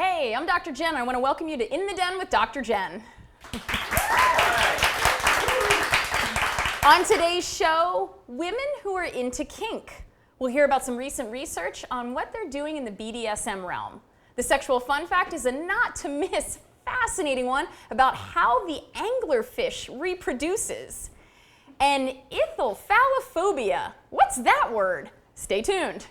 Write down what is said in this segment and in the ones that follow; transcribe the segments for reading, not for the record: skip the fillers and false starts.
Hey, I'm Dr. Jenn. I want to welcome you to In the Den with Dr. Jenn. On today's show, women who are into kink. We'll hear about some recent research on what they're doing in the BDSM realm. The sexual fun fact is a not to miss fascinating one about how the anglerfish reproduces. And Ithyphallophobia. What's that word? Stay tuned.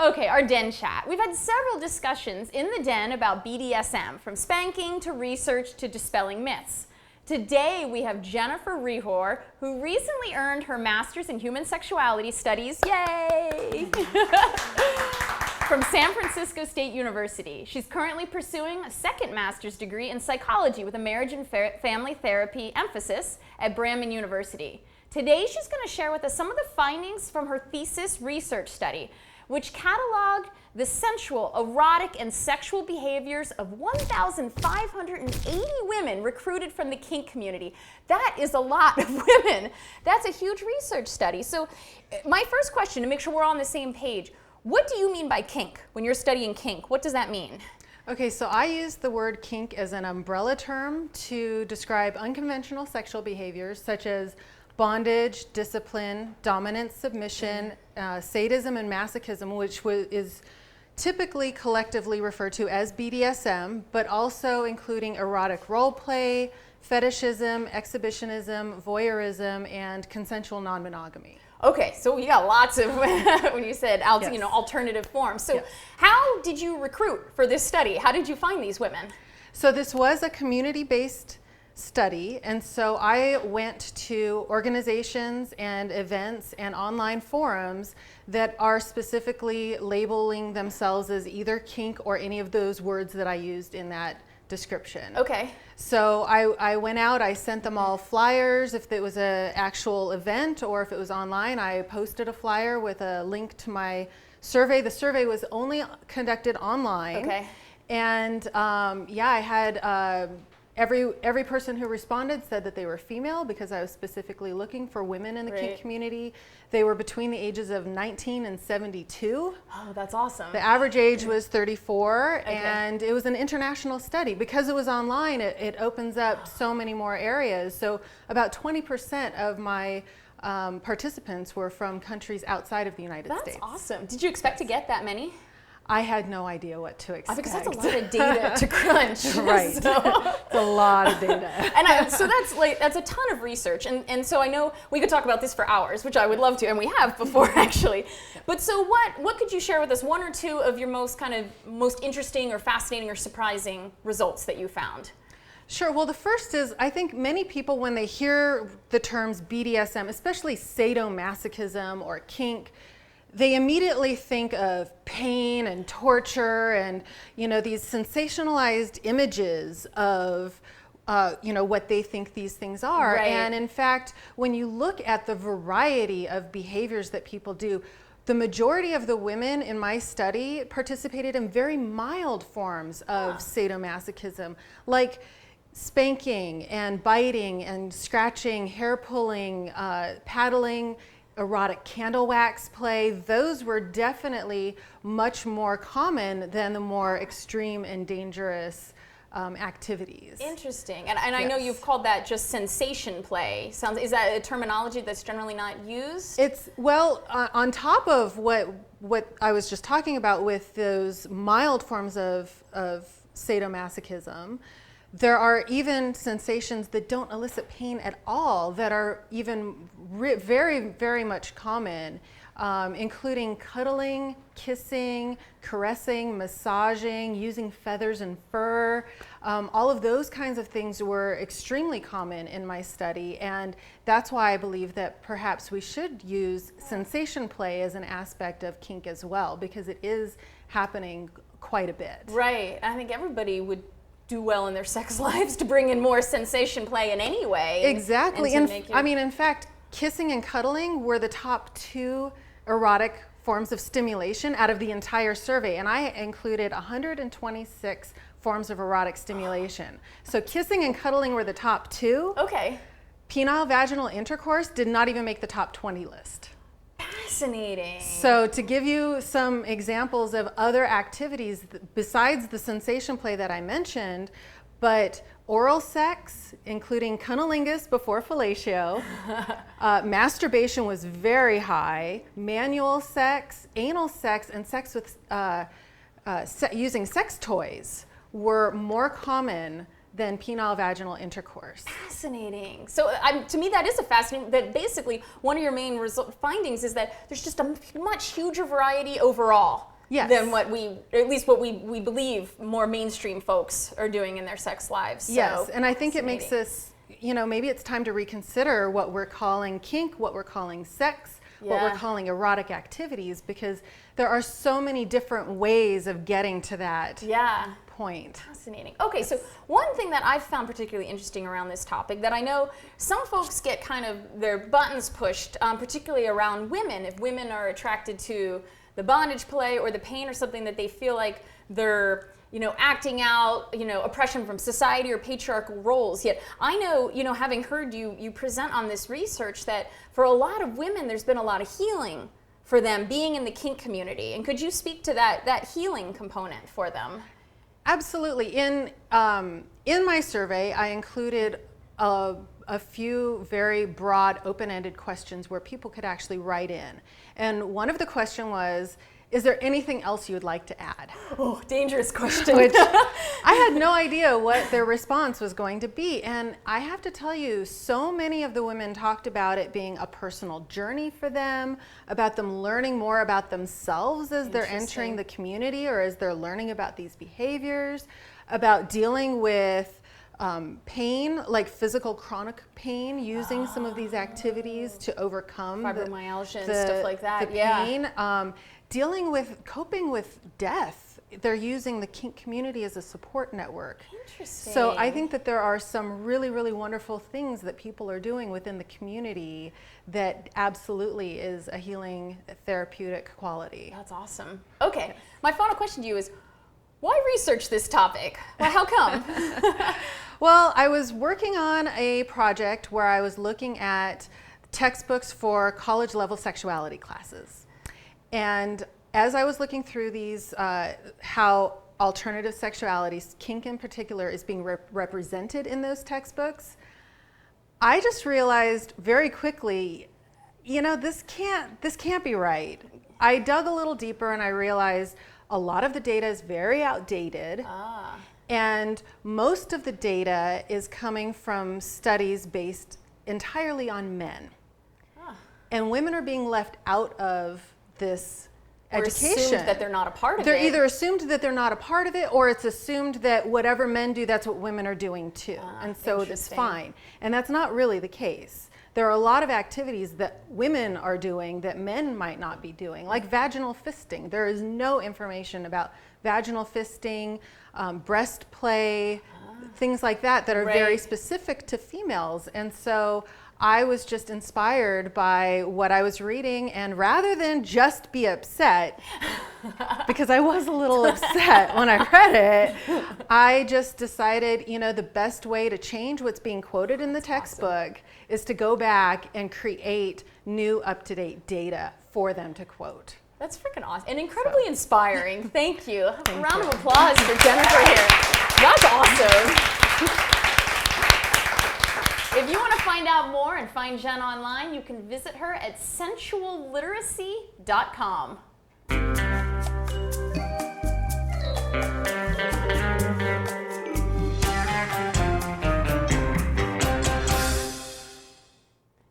Okay, our den chat. We've had several discussions in the den about BDSM, from spanking to research to dispelling myths. Today we have Jennifer Rehor, who recently earned her master's in human sexuality studies, yay, from San Francisco State University. She's currently pursuing a second master's degree in psychology with a marriage and family therapy emphasis at Brandman University. Today she's going to share with us some of the findings from her thesis research study, which cataloged the sensual, erotic, and sexual behaviors of 1,580 women recruited from the kink community. That is a lot of women. That's a huge research study. So my first question, to make sure we're all on the same page, what do you mean by kink when you're studying kink? What does that mean? Okay, so I use the word kink as an umbrella term to describe unconventional sexual behaviors such as bondage, discipline, dominance, submission, sadism, and masochism, which is typically collectively referred to as BDSM, but also including erotic role play, fetishism, exhibitionism, voyeurism, and consensual non-monogamy. Okay, so you got lots of, when you said Yes. alternative forms. So Yes. How did you recruit for this study? How did you find these women? So this was a community-based study, and so I went to organizations and events and online forums that are specifically labeling themselves as either kink or any of those words that I used in that description. Okay. So I went out, I sent them all flyers if it was an actual event, or if it was online, I posted a flyer with a link to my survey. The survey was only conducted online. Okay. And I had every person who responded said that they were female, because I was specifically looking for women in the kink community. They were between the ages of 19 and 72. Oh, that's awesome. The average age was 34, Okay. and it was an international study. Because it was online, it opens up so many more areas. So about 20% of my participants were from countries outside of the United States. That's awesome. Did you expect to get that many? I had no idea what to expect. Because that's a lot of data to crunch. Right. So. It's a lot of data. And so that's a ton of research. And so I know we could talk about this for hours, which I would love to, and we have before actually. But so what could you share with us, one or two of your most interesting or fascinating or surprising results that you found? Sure. Well, the first is, I think many people, when they hear the terms BDSM, especially sadomasochism or kink, they immediately think of pain and torture and, these sensationalized images of, what they think these things are. Right. And in fact, when you look at the variety of behaviors that people do, the majority of the women in my study participated in very mild forms of sadomasochism, like spanking and biting and scratching, hair pulling, paddling, erotic candle wax play. Those were definitely much more common than the more extreme and dangerous activities. Interesting. And I know you've called that just sensation play. Is that a terminology that's generally not used? It's, on top of what I was just talking about with those mild forms of sadomasochism, There are even sensations that don't elicit pain at all that are even very, very much common, including cuddling, kissing, caressing, massaging, using feathers and fur. All of those kinds of things were extremely common in my study, and that's why I believe that perhaps we should use sensation play as an aspect of kink as well, because it is happening quite a bit. Right. I think everybody would do well in their sex lives to bring in more sensation play in any way. Exactly. In fact, kissing and cuddling were the top 2 erotic forms of stimulation out of the entire survey, and I included 126 forms of erotic stimulation. So kissing and cuddling were the top 2. Okay. Penile vaginal intercourse did not even make the top 20 list. Fascinating. So to give you some examples of other activities besides the sensation play that I mentioned, but oral sex, including cunnilingus before fellatio, masturbation was very high, manual sex, anal sex, and sex with using sex toys were more common than penile vaginal intercourse. Fascinating. So to me that is a fascinating, that basically one of your main findings is that there's just a much huger variety overall. Yes. Than what we believe more mainstream folks are doing in their sex lives. So, yes, and I think it makes us, maybe it's time to reconsider what we're calling kink, what we're calling sex, what we're calling erotic activities, because there are so many different ways of getting to that point. Fascinating. Okay, so one thing that I've found particularly interesting around this topic, that I know some folks get kind of their buttons pushed, particularly around women, if women are attracted to the bondage play or the pain or something, that they feel like they're acting out oppression from society or patriarchal roles. Yet I know, having heard you present on this research, that for a lot of women there's been a lot of healing for them being in the kink community. And could you speak to that healing component for them? Absolutely. In my survey I included a few very broad, open-ended questions where people could actually write in. And one of the questions was, is there anything else you would like to add? Oh, dangerous question. Which I had no idea what their response was going to be. And I have to tell you, so many of the women talked about it being a personal journey for them, about them learning more about themselves as they're entering the community or as they're learning about these behaviors, about dealing with pain, like physical chronic pain, using some of these activities to overcome fibromyalgia and stuff like that. The pain, coping with death. They're using the kink community as a support network. Interesting. So I think that there are some really, really wonderful things that people are doing within the community that absolutely is a healing therapeutic quality. That's awesome. Okay, my final question to you is, why research this topic? Well, how come? Well, I was working on a project where I was looking at textbooks for college-level sexuality classes. And as I was looking through these, how alternative sexualities, kink in particular, is being represented in those textbooks, I just realized very quickly, this can't be right. I dug a little deeper and I realized a lot of the data is very outdated. And most of the data is coming from studies based entirely on men. And women are being left out of this education. Or assumed that they're not a part of it. They're either assumed that they're not a part of it, or it's assumed that whatever men do, that's what women are doing too. And so it's fine. And that's not really the case. There are a lot of activities that women are doing that men might not be doing, like vaginal fisting. There is no information about vaginal fisting, breast play, things like that are very specific to females. And so I was just inspired by what I was reading, and rather than just be upset, because I was a little upset when I read it, I just decided, the best way to change what's being quoted in the textbook is to go back and create new up-to-date data for them to quote. That's freaking awesome and incredibly inspiring. Thank you. A round of applause for Jennifer here. That's awesome. If you want to find out more and find Jenn online, you can visit her at sensualliteracy.com.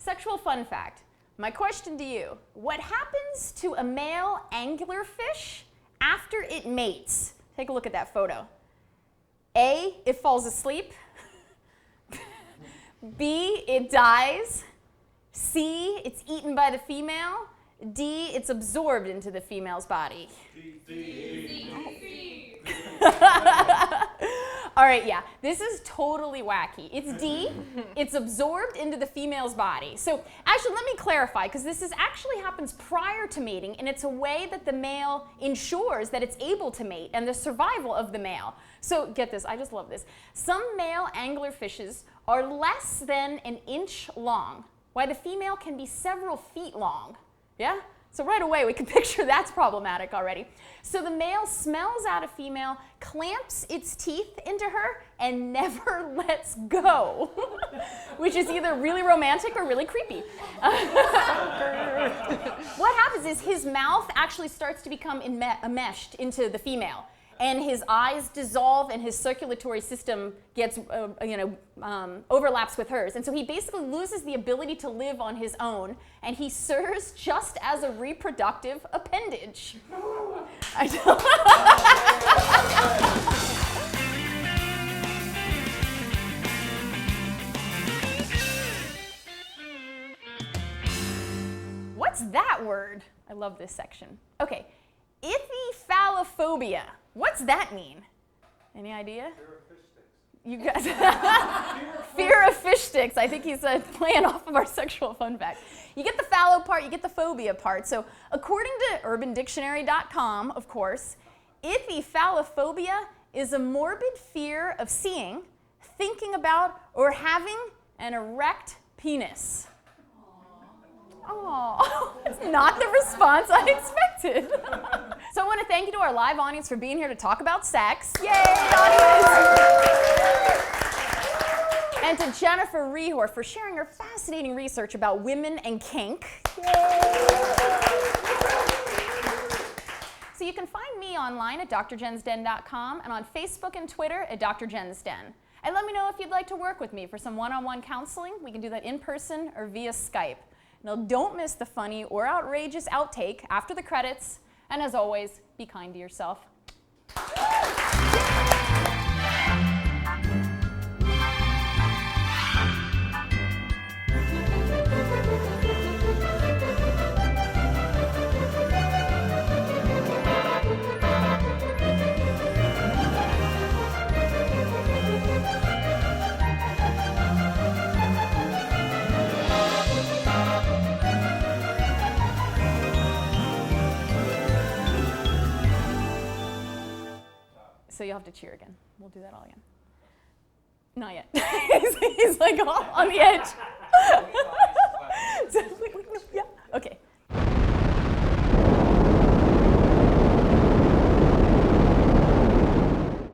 Sexual fun fact. My question to you, what happens to a male anglerfish after it mates? Take a look at that photo. A, it falls asleep. B, it dies. C, it's eaten by the female. D, it's absorbed into the female's body. All right, yeah, this is totally wacky. It's D, it's absorbed into the female's body. So actually, let me clarify, because this actually happens prior to mating, and it's a way that the male ensures that it's able to mate and the survival of the male. So get this, I just love this. Some male anglerfishes are less than an inch long, while the female can be several feet long. Yeah? So right away, we can picture that's problematic already. So the male smells out a female, clamps its teeth into her, and never lets go, which is either really romantic or really creepy. What happens is his mouth actually starts to become enmeshed into the female, and his eyes dissolve, and his circulatory system gets, overlaps with hers. And so he basically loses the ability to live on his own, and he serves just as a reproductive appendage. I know. What's that word? I love this section. Okay, Ithyphallophobia. What's that mean? Any idea? You guys, fear of fish sticks. I think he's playing off of our sexual fun fact. You get the phallo part, you get the phobia part. So according to urbandictionary.com, of course, Ithyphallophobia is a morbid fear of seeing, thinking about, or having an erect penis. Oh, it's not the response I expected. So I want to thank you to our live audience for being here to talk about sex. Yay, audience! And to Jennifer Rehor for sharing her fascinating research about women and kink. Yay! So you can find me online at drjensden.com and on Facebook and Twitter at drjensden. And let me know if you'd like to work with me for some one-on-one counseling. We can do that in person or via Skype. Now, don't miss the funny or outrageous outtake after the credits. And as always, be kind to yourself. So you'll have to cheer again. We'll do that all again. Not yet. He's like all on the edge.